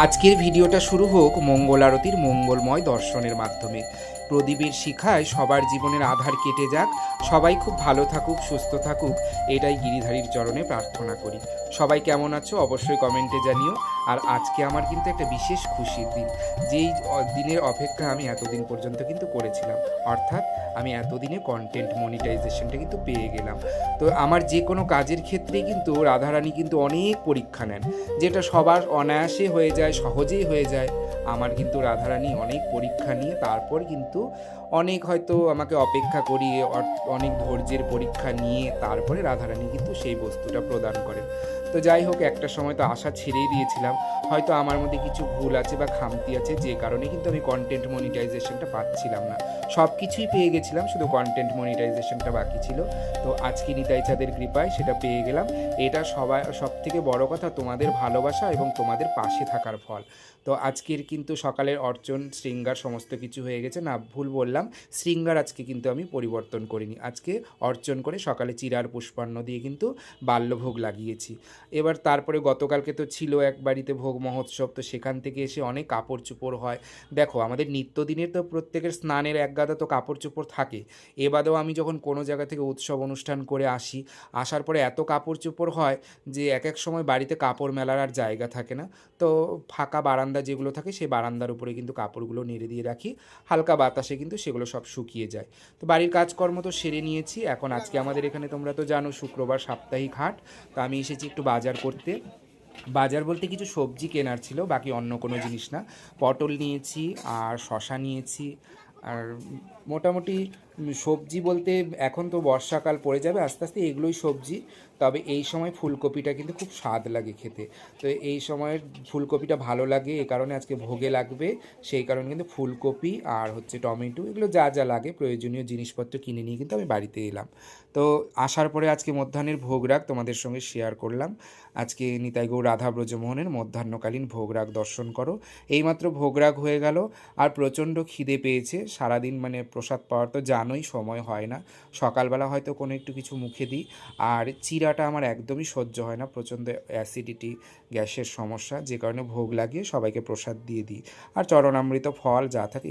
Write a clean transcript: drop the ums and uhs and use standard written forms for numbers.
আজকের ভিডিওটা শুরু হোক মঙ্গল আরতির মঙ্গলময় দর্শনের মাধ্যমে। প্রদীপের শিখায় সবার জীবনের আধার কেটে যাক, সবাই খুব ভালো থাকুক, সুস্থ থাকুক, এটাই গিরিধারীর চরণে প্রার্থনা করি। সবাই কেমন আছো অবশ্যই কমেন্টে জানিও। আর আজকে আমার কিন্তু একটা বিশেষ খুশির দিন, যেই দিনের অপেক্ষা আমি এতদিন পর্যন্ত কিন্তু করেছিলাম। অর্থাৎ আমি এতদিনে কন্টেন্ট মনিটাইজেশনটা কিন্তু পেয়ে গেলাম। তো আমার যে কোনো কাজের ক্ষেত্রে কিন্তু রাধারানী কিন্তু অনেক পরীক্ষা নেন, যেটা সবার অনায়াসে হয়ে যায়, সহজেই হয়ে যায়। আমার কিন্তু রাধারানী অনেক পরীক্ষা নিয়ে তারপর কিন্তু অনেক হয়তো আমাকে অপেক্ষা করিয়ে অনেক ধৈর্যের পরীক্ষা নিয়ে তারপরে রাধারানী কিন্তু সেই বস্তুটা প্রদান করেন। তো যাই হোক, একটা সময় তো আশা ছেড়েই দিয়েছিলাম, হয়তো আমার মধ্যে কিছু ভুল আছে বা খামতি আছে, যে কারণে কিন্তু আমি কন্টেন্ট মনিটাইজেশনটা পাচ্ছিলাম না। সব কিছুই পেয়ে গেছিলাম, শুধু কন্টেন্ট মনিটাইজেশনটা বাকি ছিল। তো আজকে নিতাই চাঁদের কৃপায় সেটা পেয়ে গেলাম। এটা সব থেকে বড় কথা তোমাদের ভালোবাসা এবং তোমাদের পাশে থাকার ফল। তো আজকের কিন্তু সকালের অর্চন শৃঙ্গার সমস্ত কিছু হয়ে গেছে, না ভুল বললাম, শৃঙ্গার আজকে কিন্তু আমি পরিবর্তন করিনি। আজকে অর্চন করে সকালে চিরার পুষ্পান্ন দিয়ে কিন্তু বাল্যভোগ লাগিয়েছি। এবার তারপরে গতকালকে তো ছিল এক বাড়িতে ভোগ মহোৎসব, তো সেখান থেকে এসে অনেক কাপড় চোপড় হয়। দেখো, আমাদের নিত্যদিনের তো প্রত্যেকের স্নানের এক গাদা তো কাপড় চোপড় থাকে। এবারেও আমি যখন কোনো জায়গা থেকে উৎসব অনুষ্ঠান করে আসি, আসার পরে এত কাপড় চোপড় হয় যে এক এক সময় বাড়িতে কাপড় মেলার আর জায়গা থাকে না। তো ফাঁকা বারান্দা যেগুলো থাকে সেই বারান্দার উপরে কিন্তু কাপড়গুলো নেড়ে দিয়ে রাখি, হালকা বাতাসে কিন্তু সেগুলো সব শুকিয়ে যায়। তো বাড়ির কাজকর্ম তো সেরে নিয়েছি। এখন আজকে আমাদের এখানে তোমরা তো জানো শুক্রবার সাপ্তাহিক হাট। তো আমি এসেছি একটু বাজার করতে। বাজার বলতে কিছু সবজি কেনার ছিল, বাকি অন্য কোনো জিনিস না। পটল নিয়েছি আর শশা নিয়েছি। আর মোটামুটি সবজি বলতে এখন তো বর্ষাকাল পড়ে যাবে আস্তে আস্তে, এগুলোই সবজি। তবে এই সময় ফুলকপিটা কিন্তু খুব স্বাদ লাগে খেতে। তো এই সময়ের ফুলকপিটা ভালো লাগে, এ কারণে আজকে ভোগে লাগবে। সেই কারণে কিন্তু ফুলকপি আর হচ্ছে টমেটো, এগুলো যা যা লাগে প্রয়োজনীয় জিনিসপত্র কিনে নিয়ে কিন্তু আমি বাড়িতে এলাম। তো আসার পরে আজকে মধ্যাহ্নের ভোগরাগ তোমাদের সঙ্গে শেয়ার করলাম। আজকে নিতাই গৌর রাধা ব্রজমোহনের মধ্যাহ্নকালীন ভোগরাগ দর্শন করো। এইমাত্র ভোগরাগ হয়ে গেল। আর প্রচণ্ড খিদে পেয়েছে, সারাদিন মানে প্রসাদ পাওয়ার তো জানোই সময় হয় না। সকালবেলা হয়তো কোনো একটু কিছু মুখে দিই। আর চিড়াটা আমার একদমই সহ্য হয় না, প্রচণ্ড অ্যাসিডিটি, গ্যাসের সমস্যা, যে কারণে ভোগ লাগিয়ে সবাইকে প্রসাদ দিয়ে দিই। আর চরণামৃত ফল যা থাকে